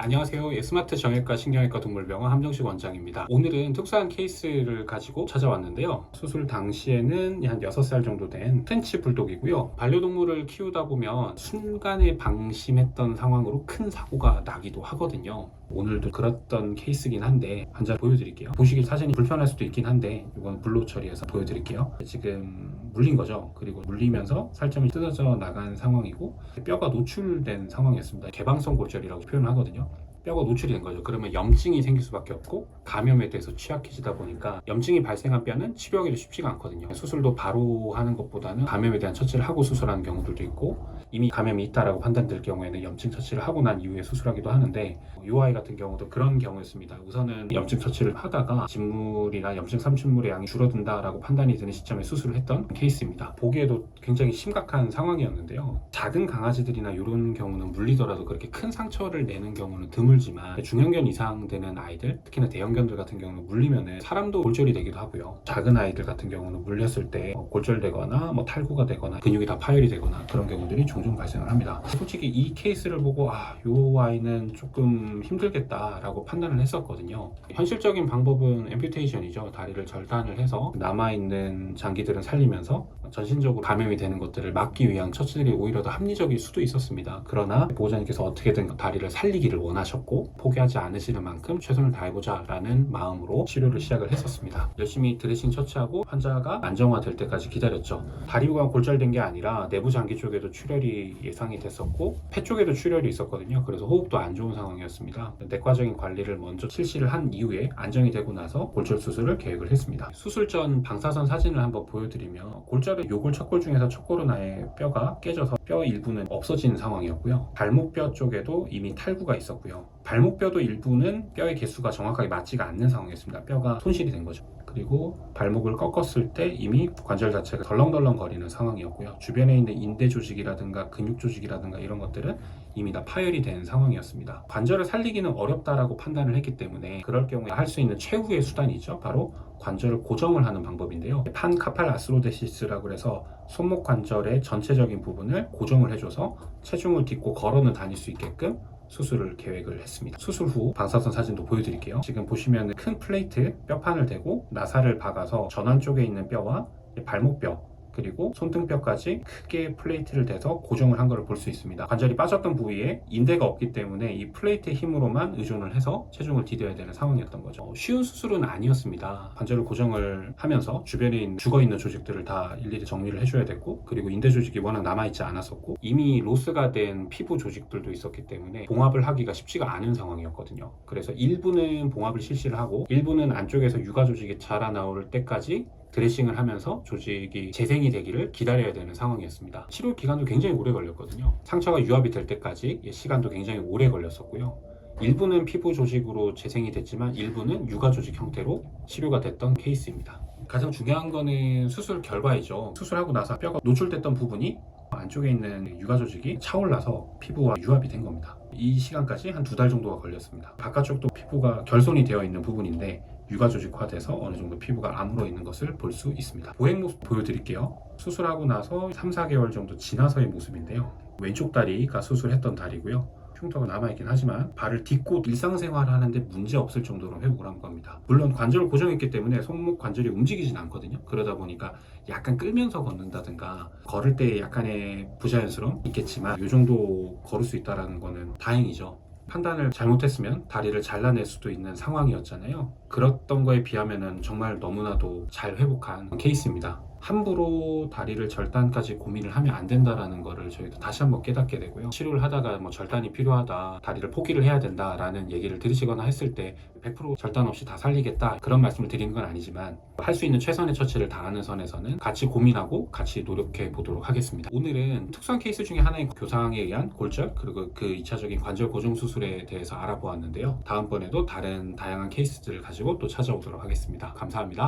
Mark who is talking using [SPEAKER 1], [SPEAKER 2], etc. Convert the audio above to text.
[SPEAKER 1] 안녕하세요. 스마트 정형외과 신경외과 동물병원 함정식 원장입니다. 오늘은 특수한 케이스를 가지고 찾아왔는데요. 수술 당시에는 한 6살 정도 된 프렌치 불독이고요. 반려동물을 키우다 보면 순간에 방심했던 상황으로 큰 사고가 나기도 하거든요. 오늘도 그랬던 케이스긴 한데 환자 보여드릴게요. 보시기 사진이 불편할 수도 있긴 한데 이건 블로 처리해서 보여드릴게요. 지금 물린 거죠. 그리고 물리면서 살점이 뜯어져 나간 상황이고 뼈가 노출된 상황이었습니다. 개방성 골절이라고 표현을 하거든요. 뼈가 노출이 된 거죠. 그러면 염증이 생길 수밖에 없고 감염에 대해서 취약해지다 보니까 염증이 발생한 뼈는 치료하기도 쉽지가 않거든요. 수술도 바로 하는 것보다는 감염에 대한 처치를 하고 수술하는 경우들도 있고 이미 감염이 있다라고 판단될 경우에는 염증 처치를 하고 난 이후에 수술하기도 하는데 이 아이 같은 경우도 그런 경우였습니다. 우선은 염증 처치를 하다가 진물이나 염증 삼진물의 양이 줄어든다라고 판단이 되는 시점에 수술을 했던 케이스입니다. 보기에도 굉장히 심각한 상황이었는데요. 작은 강아지들이나 이런 경우는 물리더라도 그렇게 큰 상처를 내는 경우는 드물지만 중형견 이상 되는 아이들, 특히나 대형견들 같은 경우는 물리면은 사람도 골절이 되기도 하고요. 작은 아이들 같은 경우는 물렸을 때 골절되거나 탈구가 되거나 근육이 다 파열이 되거나 그런 경우들이 종종 발생을 합니다. 솔직히 이 케이스를 보고 이 아이는 조금 힘들겠다라고 판단을 했었거든요. 현실적인 방법은 앰퓨테이션이죠. 다리를 절단을 해서 남아있는 장기들은 살리면서 전신적으로 감염이 되는 것들을 막기 위한 처치들이 오히려 더 합리적일 수도 있었습니다. 그러나 보호자님께서 어떻게든 다리를 살리기를 원하셨고 포기하지 않으시는 만큼 최선을 다해보자 라는 마음으로 치료를 시작을 했었습니다. 열심히 드레싱 처치하고 환자가 안정화될 때까지 기다렸죠. 다리가 골절된 게 아니라 내부 장기 쪽에도 출혈이 예상이 됐었고 폐 쪽에도 출혈이 있었거든요. 그래서 호흡도 안 좋은 상황이었습니다. 내과적인 관리를 먼저 실시를 한 이후에 안정이 되고 나서 골절 수술을 계획을 했습니다. 수술 전 방사선 사진을 한번 보여드리면 골절은 요골 척골 중에서 척골은 아예 뼈가 깨져서 뼈 일부는 없어진 상황이었고요. 발목뼈 쪽에도 이미 탈구가 있었고요. 발목뼈도 일부는 뼈의 개수가 정확하게 맞지가 않는 상황이었습니다. 뼈가 손실이 된 거죠. 그리고 발목을 꺾었을 때 이미 관절 자체가 덜렁덜렁 거리는 상황이었고요. 주변에 있는 인대 조직이라든가 근육 조직이라든가 이런 것들은 이미 다 파열이 된 상황이었습니다. 관절을 살리기는 어렵다라고 판단을 했기 때문에 그럴 경우에 할 수 있는 최후의 수단이죠. 바로 관절을 고정을 하는 방법인데요. 판카팔 아스로데시스라고 해서 손목 관절의 전체적인 부분을 고정을 해줘서 체중을 딛고 걸어는 다닐 수 있게끔 수술을 계획을 했습니다. 수술 후 방사선 사진도 보여드릴게요. 지금 보시면 큰 플레이트 뼈판을 대고 나사를 박아서 전환 쪽에 있는 뼈와 발목뼈 그리고 손등뼈까지 크게 플레이트를 대서 고정을 한 것을 볼 수 있습니다. 관절이 빠졌던 부위에 인대가 없기 때문에 이 플레이트의 힘으로만 의존을 해서 체중을 디뎌야 되는 상황이었던 거죠. 쉬운 수술은 아니었습니다. 관절을 고정을 하면서 주변에 있는 죽어있는 조직들을 다 일일이 정리를 해줘야 됐고 그리고 인대 조직이 워낙 남아있지 않았었고 이미 로스가 된 피부 조직들도 있었기 때문에 봉합을 하기가 쉽지가 않은 상황이었거든요. 그래서 일부는 봉합을 실시를 하고 일부는 안쪽에서 유가 조직이 자라나올 때까지 드레싱을 하면서 조직이 재생이 되기를 기다려야 되는 상황이었습니다. 치료 기간도 굉장히 오래 걸렸거든요. 상처가 유합이 될 때까지 시간도 굉장히 오래 걸렸었고요. 일부는 피부 조직으로 재생이 됐지만 일부는 유가 조직 형태로 치료가 됐던 케이스입니다. 가장 중요한 거는 수술 결과이죠. 수술하고 나서 뼈가 노출됐던 부분이 안쪽에 있는 유가 조직이 차올라서 피부와 유합이 된 겁니다. 이 시간까지 한 2달 정도가 걸렸습니다. 바깥쪽도 피부가 결손이 되어 있는 부분인데 유가 조직화돼서 어느 정도 피부가 아물어 있는 것을 볼 수 있습니다. 보행 모습 보여드릴게요. 수술하고 나서 3-4개월 정도 지나서의 모습인데요. 왼쪽 다리가 수술했던 다리고요. 흉터가 남아있긴 하지만 발을 딛고 일상생활을 하는데 문제 없을 정도로 회복을 한 겁니다. 물론 관절을 고정했기 때문에 손목 관절이 움직이진 않거든요. 그러다 보니까 약간 끌면서 걷는다든가 걸을 때 약간의 부자연스러움 있겠지만 이 정도 걸을 수 있다는 거는 다행이죠. 판단을 잘못했으면 다리를 잘라낼 수도 있는 상황이었잖아요. 그랬던 거에 비하면 정말 너무나도 잘 회복한 케이스입니다. 함부로 다리를 절단까지 고민을 하면 안 된다라는 거를 저희도 다시 한번 깨닫게 되고요. 치료를 하다가 절단이 필요하다, 다리를 포기를 해야 된다라는 얘기를 들으시거나 했을 때 100% 절단 없이 다 살리겠다 그런 말씀을 드리는 건 아니지만 할 수 있는 최선의 처치를 다하는 선에서는 같이 고민하고 같이 노력해 보도록 하겠습니다. 오늘은 특수한 케이스 중에 하나인 교상에 의한 골절 그리고 그 2차적인 관절 고정 수술에 대해서 알아보았는데요. 다음번에도 다른 다양한 케이스들을 가지고 또 찾아오도록 하겠습니다. 감사합니다.